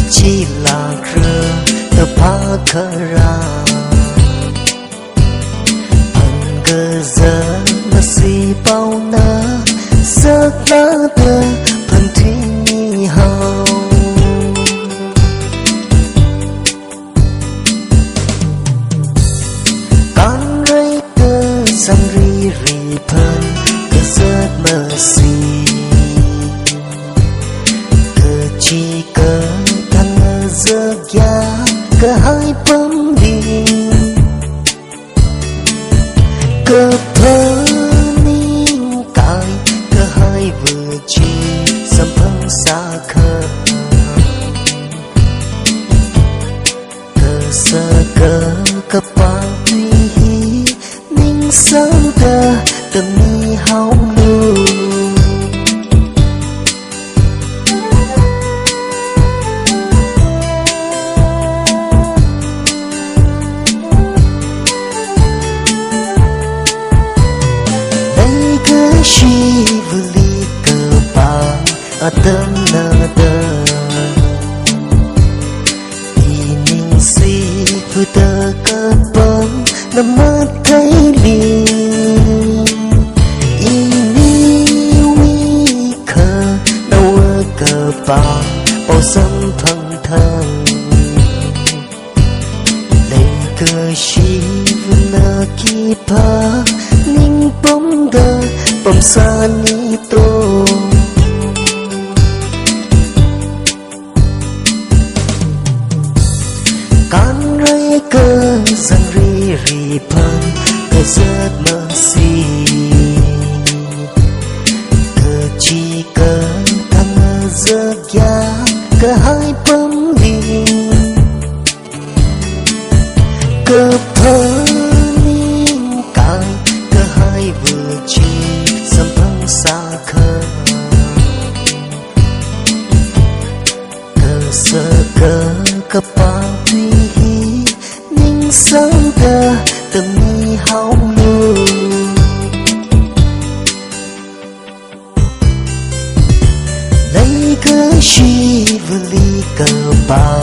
chỉ là rơ tờ pa khara hằng cơ giờ mà si bao na giấc lá tơ phần thủy nhi hao con rơi cơ sang ri ri phần cơ giấc mơ si cơ chi cơ thằng giấc ya cơ hai bấm đi cơ thơ ninh cài cơ hai vừa chi sầm phăng xa khờ cơ sơ cơ pa tuy hi ninh sáng cơ tâm mi hao lu chi vli cơ pa tâm na tơ ining si phu tơ cơ bom nam mắt thấy li ini wi khờ đâu cơ pa bao sâm thân thân lấy cơ chi vna ki pa ning bom đơ bom sa ni to can rơi cơ sang ri ri pan cơ giấc mơ si cơ chi cơ thằng giấc ya cơ hai bấm đi cơ thơ ninh cài cơ hai vừa chi sầm phăng xa khờ cơ sơ cơ pa tuy hi ninh sáng cơ tâm mi hao lu lấy cơ chi vli cơ pa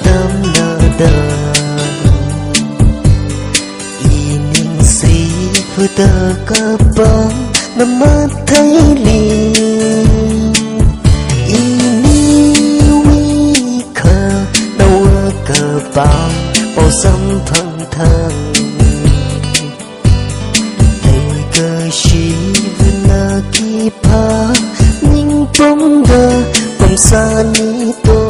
tâm na đơ ining si phu tơ cơ bom nam mắt thấy li ini wi khờ đâu cơ bao bao sâm thân thân thầy cơ chi vna ki pa ninh bom đơ bom sa ni to